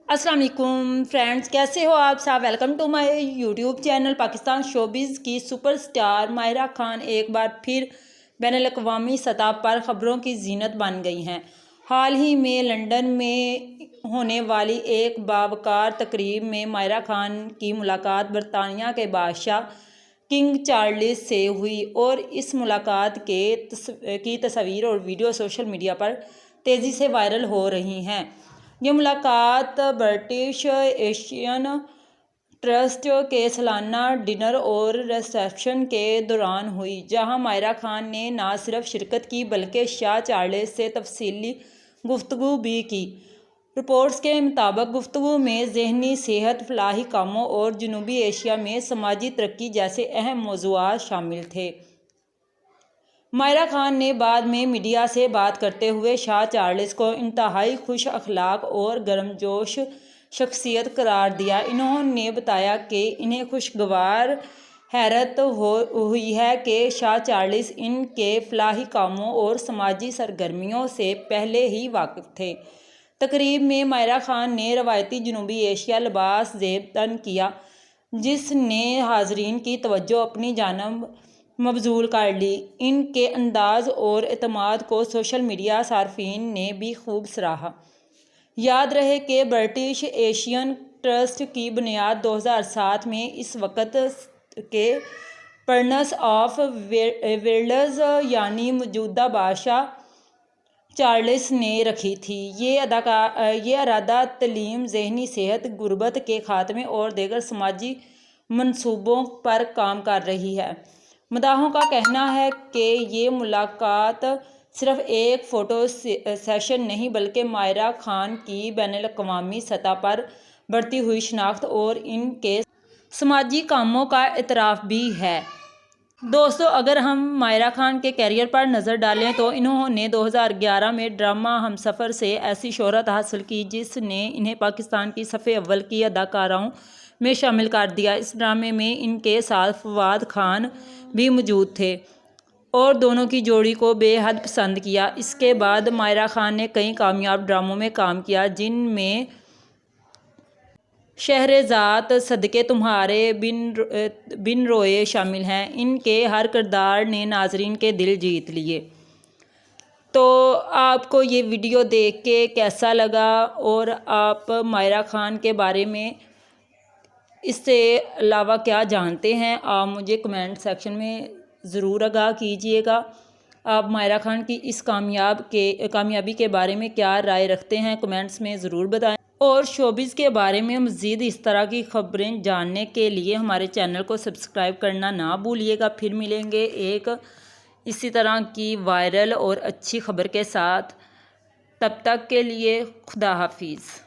अस्सलाम वालेकुम फ्रेंड्स, कैसे हो आप सब। Welcome to my YouTube channel. Pakistan showbiz की सुपरस्टार माहिरा खान एक बार फिर बैनुल-अक़वामी सतह पर ख़बरों की ज़ीनत बन गई हैं। हाल ही में लंदन में होने वाली एक बावकार तकरीब में माहिरा खान की मुलाकात बरतानिया के बादशाह किंग चार्ल्स से हुई और इस मुलाकात की तस्वीर और वीडियो सोशल मीडिया पर तेज़ी से वायरल हो रही हैं। ये मुलाकात ब्रिटिश एशियन ट्रस्ट के सालाना डिनर और रिसेप्शन के दौरान हुई, जहां माहिरा खान ने न सिर्फ शिरकत की बल्कि शाह चार्ल्स से तफसीली गुफ्तगू भी की। रिपोर्ट्स के मुताबिक गुफ्तगू में ज़हनी सेहत, फलाही कामों और जनूबी एशिया में समाजी तरक्की जैसे अहम मौज़ूआत शामिल थे। माहिरा खान ने बाद में मीडिया से बात करते हुए शाह चार्ल्स को इंतहाई खुश अखलाक और गर्मजोश शख्सियत करार दिया। इन्होंने बताया कि इन्हें खुशगवार हैरत हुई है कि शाह चार्ल्स इनके फलाही कामों और समाजी सरगर्मियों से पहले ही वाकिफ थे। तकरीब में माहिरा खान ने रवायती जनूबी एशिया लिबास ज़ेब तन किया, जिसने हाज़रीन की तवज्जो अपनी जानब मबजूल कर ली। इनके अंदाज और एतमाद को सोशल मीडिया सार्फिन ने भी खूब सराहा। याद रहे कि ब्रिटिश एशियन ट्रस्ट की बुनियाद 2007 में इस वक्त के प्रिंस ऑफ वेल्स यानी मौजूदा बादशाह चार्ल्स ने रखी थी। ये इरादा तालीम, ज़हनी सेहत, गुर्बत के खात्मे और दीगर समाजी मंसूबों पर काम कर रही है। मदाहों का कहना है कि ये मुलाकात सिर्फ एक फ़ोटो सेशन नहीं बल्कि माहिरा खान की बैनुल-अक़वामी सतह पर बढ़ती हुई शनाख्त और इनके समाजी कामों का इतराफ़ भी है। दोस्तों, अगर हम माहिरा खान के कैरियर पर नज़र डालें तो इन्होंने 2011 में ड्रामा हमसफ़र से ऐसी शोहरत हासिल की जिसने इन्हें पाकिस्तान की सफ़े अव्वल की अदाकाराओं में शामिल कर दिया। इस ड्रामे में इनके साथ फवाद खान भी मौजूद थे और दोनों की जोड़ी को बेहद पसंद किया। इसके बाद माहिरा खान ने कई कामयाब ड्रामों में काम किया, जिनमें शहरेज़ाद, सदके तुम्हारे, बिन रोए शामिल हैं। इनके हर किरदार ने नाजरीन के दिल जीत लिए। तो आपको ये वीडियो देख के कैसा लगा और आप माहिरा खान के बारे में इससे अलावा क्या जानते हैं, आप मुझे कमेंट सेक्शन में ज़रूर आगाह कीजिएगा। आप माहिरा खान की इस कामयाबी के बारे में क्या राय रखते हैं, कमेंट्स में ज़रूर बताएं। और शोबिज़ के बारे में मज़ीद इस तरह की खबरें जानने के लिए हमारे चैनल को सब्सक्राइब करना ना भूलिएगा। फिर मिलेंगे एक इसी तरह की वायरल और अच्छी खबर के साथ। तब तक के लिए खुदा हाफिज़।